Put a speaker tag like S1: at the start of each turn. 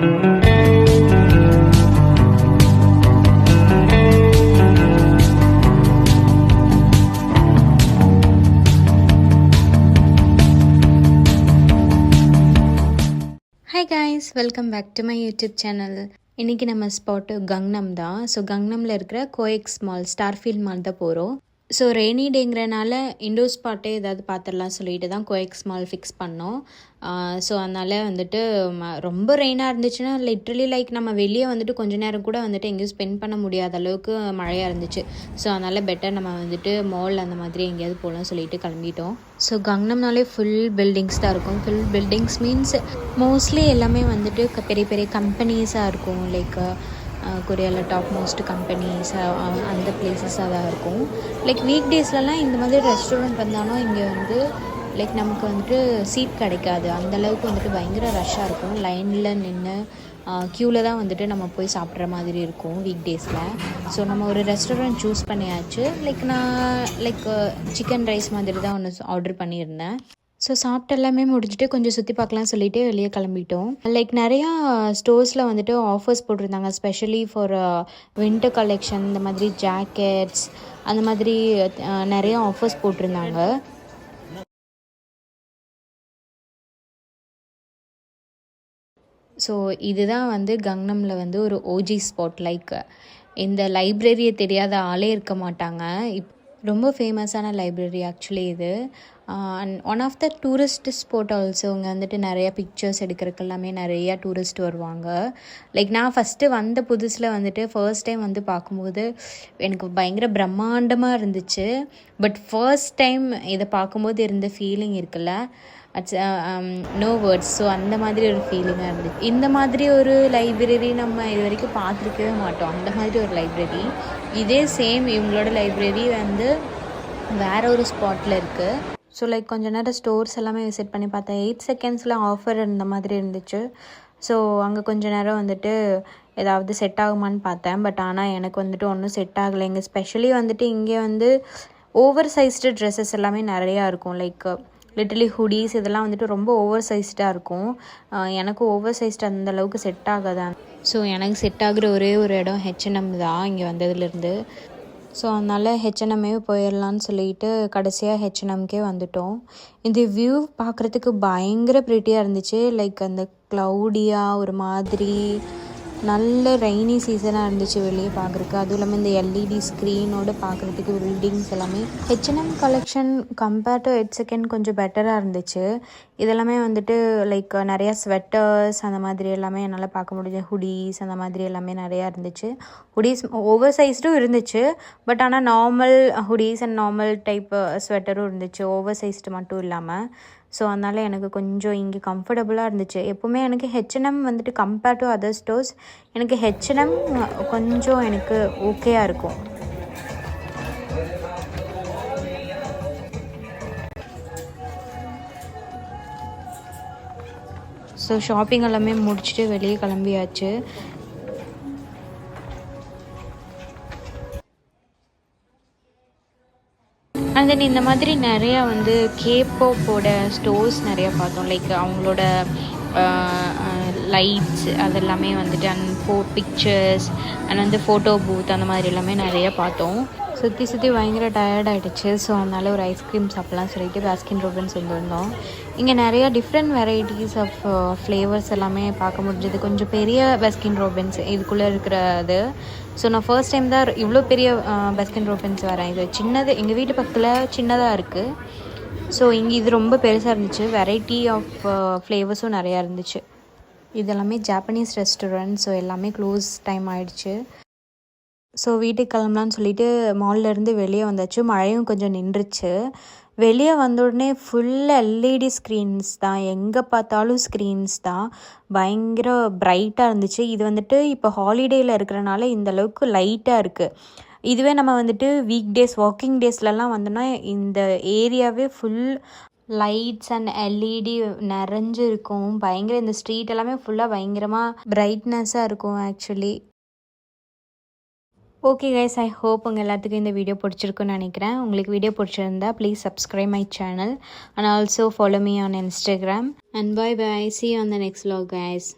S1: Hi guys, welcome back to my YouTube channel. இன்றைக்கி நம்ம spot கங்னம் தான். ஸோ கங்னமில் இருக்கிற கோஎக்ஸ் மால், ஸ்டார்ஃபீல்ட் மால் தான் போகிறோம். ஸோ ரெய்னி டேங்கிறனால இண்டோர் ஸ்பாட்டே ஏதாவது பார்த்துடலாம் சொல்லிட்டு தான் கோஎக்ஸ் மால் ஃபிக்ஸ் பண்ணோம். ஸோ அதனால் வந்துட்டு ரொம்ப ரெயினாக இருந்துச்சுன்னா லிட்ரலி லைக் நம்ம வெளியே வந்துட்டு கொஞ்ச நேரம் கூட வந்துட்டு எங்கேயும் ஸ்பெண்ட் பண்ண முடியாத அளவுக்கு மழையாக இருந்துச்சு. ஸோ அதனால் பெட்டர் நம்ம வந்துட்டு மால் அந்த மாதிரி எங்கேயாவது போகலாம் சொல்லிட்டு கிளம்பிட்டோம். ஸோ கங்னம்னாலே ஃபுல் பில்டிங்ஸ் தான் இருக்கும். ஃபுல் பில்டிங்ஸ் மீன்ஸ் மோஸ்ட்லி எல்லாமே வந்துட்டு பெரிய பெரிய கம்பெனிஸாக இருக்கும். லைக் கொரியாவில் டாப் மோஸ்ட் கம்பெனிஸ் அந்த பிளேசஸாக தான் இருக்கும். லைக் வீக் டேஸ்லலாம் இந்த மாதிரி ரெஸ்டாரண்ட் வந்தாலும் இங்கே வந்து லைக் நமக்கு வந்துட்டு சீட் கிடைக்காது. அந்தளவுக்கு வந்துட்டு பயங்கர ரஷ்ஷாக இருக்கும். லைனில் நின்று க்யூவில் தான் வந்துட்டு நம்ம போய் சாப்பிட்ற மாதிரி இருக்கும் வீக் டேஸில். ஸோ நம்ம ஒரு ரெஸ்டாரண்ட் சூஸ் பண்ணியாச்சு. நான் சிக்கன் ரைஸ் மாதிரி தான் ஒன்று ஆர்டர் பண்ணியிருந்தேன். ஸோ சாப்பிட்டு எல்லாமே முடிச்சுட்டு கொஞ்சம் சுற்றி பார்க்கலாம் சொல்லிவிட்டு வெளியே கிளம்பிட்டோம். நிறையா ஸ்டோர்ஸில் வந்துட்டு ஆஃபர்ஸ் போட்டிருந்தாங்க. ஸ்பெஷலி ஃபார் வின்டர் கலெக்ஷன், இந்த மாதிரி ஜாக்கெட்ஸ் அந்த மாதிரி நிறையா ஆஃபர்ஸ் போட்டிருந்தாங்க. ஸோ இதுதான் வந்து கங்னமில் வந்து ஒரு ஓஜி ஸ்பாட். இந்த லைப்ரரியை தெரியாத ஆளே இருக்க மாட்டாங்க. ரொம்ப ஃபேமஸான லைப்ரரி ஆக்சுவலி இது. And one of the tourist spot also. இங்கே வந்துட்டு நிறையா பிக்சர்ஸ் எடுக்கிறதுக்கு எல்லாமே நிறையா டூரிஸ்ட் வருவாங்க. நான் ஃபஸ்ட்டு வந்த புதுசில் வந்துட்டு ஃபர்ஸ்ட் டைம் வந்து பார்க்கும்போது எனக்கு பயங்கர பிரம்மாண்டமாக இருந்துச்சு. பட் ஃபர்ஸ்ட் டைம் இதை பார்க்கும்போது இருந்த ஃபீலிங் இருக்குல்ல, நோ வேர்ட்ஸ். ஸோ அந்த மாதிரி ஒரு ஃபீலிங்காக இருந்துச்சு. இந்த மாதிரி ஒரு லைப்ரரி நம்ம இது வரைக்கும் பார்த்துருக்கவே மாட்டோம். அந்த மாதிரி ஒரு லைப்ரரி. இதே சேம் இவங்களோட லைப்ரரி வந்து வேறு ஒரு ஸ்பாட்டில் இருக்குது. ஸோ கொஞ்ச நேரம் ஸ்டோர்ஸ் எல்லாமே விசிட் பண்ணி பார்த்தேன். 8 செகண்ட்ஸில் ஆஃபர் இருந்த மாதிரி இருந்துச்சு. ஸோ அங்கே கொஞ்ச நேரம் வந்துட்டு ஏதாவது செட் ஆகுமான்னு பார்த்தேன். பட் ஆனால் எனக்கு வந்துட்டு ஒன்றும் செட் ஆகலை. இங்கே ஸ்பெஷலி வந்துட்டு இங்கே வந்து ஓவர் சைஸ்டு ட்ரெஸ்ஸஸ் எல்லாமே நிறையா இருக்கும். லிட்டலி ஹுடீஸ் இதெல்லாம் வந்துட்டு ரொம்ப ஓவர் சைஸ்டாக இருக்கும். எனக்கு ஓவர் சைஸ்டு அந்தளவுக்கு செட் ஆகாதான். ஸோ எனக்கு செட் ஆகுற ஒரே ஒரு இடம் H&M தான் இங்கே வந்ததுலேருந்து. ஸோ அதனால் H&M போயிடலான்னு சொல்லிட்டு கடைசியாக H&Mக்கே வந்துட்டோம். இந்த வியூ பார்க்குறதுக்கு பயங்கர ப்ரிட்டியாக இருந்துச்சு. அந்த க்ளவுடியாக ஒரு மாதிரி நல்ல ரெய்னி சீசனாக இருந்துச்சு வெளியே பார்க்குறதுக்கு. அதுவும் இல்லாமல் இந்த LED ஸ்க்ரீனோடு பார்க்குறதுக்கு பில்டிங்ஸ் எல்லாமே. H&M collection compared to 8 second கொஞ்சம் பெட்டராக இருந்துச்சு. இதெல்லாமே வந்துட்டு நிறையா ஸ்வெட்டர்ஸ் அந்த மாதிரி எல்லாமே என்னால் பார்க்க முடிஞ்சு. ஹுடீஸ் அந்த மாதிரி எல்லாமே நிறையா இருந்துச்சு. ஹுடீஸ் ஓவர் சைஸ்டும் இருந்துச்சு. பட் ஆனால் நார்மல் ஹுடீஸ் அண்ட் நார்மல் டைப் ஸ்வெட்டரும் இருந்துச்சு, ஓவர் சைஸ்டு மட்டும் இல்லாமல். ஸோ அதனால் எனக்கு கொஞ்சம் இங்கே கம்ஃபர்டபுளாக இருந்துச்சு. எப்போவுமே எனக்கு H&M வந்துட்டு கம்பேர்ட் டு அதர் ஸ்டோர்ஸ் எனக்கு H&M கொஞ்சம் எனக்கு ஓகேயாக இருக்கும். ஸோ ஷாப்பிங் எல்லாமே முடிச்சுட்டு வெளியே கிளம்பியாச்சு. அண்ட் தென் இந்த மாதிரி நிறையா வந்து கேப்பாப்போட ஸ்டோர்ஸ் நிறையா பார்த்தோம். அவங்களோட லைட்ஸ் அதெல்லாமே வந்துட்டு அண்ட் பிக்சர்ஸ் அண்ட் வந்து ஃபோட்டோ பூத் அந்த மாதிரி எல்லாமே நிறையா பார்த்தோம். சுற்றி பயங்கர டயர்ட் ஆகிடுச்சு. ஸோ அதனால் ஒரு ஐஸ்கிரீம் சாப்பிட்லாம் சொல்லிட்டு பாஸ்கின் ராபின்ஸ் வந்துருந்தோம். இங்கே நிறையா டிஃப்ரெண்ட் வெரைட்டிஸ் ஆஃப் ஃப்ளேவர்ஸ் எல்லாமே பார்க்க முடிஞ்சது. கொஞ்சம் பெரிய பாஸ்கின் ராபின்ஸ் இதுக்குள்ளே இருக்கிறது. ஸோ நான் ஃபர்ஸ்ட் டைம் தான் இவ்வளோ பெரிய பாஸ்கின் ராபின்ஸ் வரேன். இது சின்னது எங்கள் வீட்டு பக்கத்தில் சின்னதாக இருக்குது. ஸோ இங்கே இது ரொம்ப பெருசாக இருந்துச்சு. வெரைட்டி ஆஃப் ஃப்ளேவர்ஸும் நிறையா இருந்துச்சு. இதெல்லாமே ஜாப்பனீஸ் ரெஸ்டாரண்ட். ஸோ எல்லாமே க்ளோஸ் டைம் ஆகிடுச்சு. ஸோ வீட்டுக்கு கிளம்பலான்னு சொல்லிட்டு மால்லேருந்து வெளியே வந்தாச்சு. மழையும் கொஞ்சம் நின்றுச்சு. வெளியே வந்த உடனே ஃபுல் LED ஸ்க்ரீன்ஸ் தான். எங்கே பார்த்தாலும் ஸ்க்ரீன்ஸ் தான். பயங்கர பிரைட்டாக இருந்துச்சு. இது வந்துட்டு இப்போ ஹாலிடேயில் இருக்கிறனால இந்தளவுக்கு லைட்டாக இருக்குது. இதுவே நம்ம வந்துட்டு வீக் டேஸ் வாக்கிங் டேஸ்லலாம் வந்தோன்னா இந்த ஏரியாவே ஃபுல் லைட்ஸ் அண்ட் LED நிறைஞ்சு இருக்கும். பயங்கர இந்த ஸ்ட்ரீட் எல்லாமே ஃபுல்லாக பயங்கரமாக பிரைட்னஸாக இருக்கும் actually. Okay guys, I hope உங்கள் எல்லாத்துக்கும் இந்த வீடியோ பிடிச்சிருக்குன்னு நினைக்கிறேன். உங்களுக்கு வீடியோ பிடிச்சிருந்தா please subscribe my channel and also follow me on Instagram. And bye bye. See you on the next vlog guys.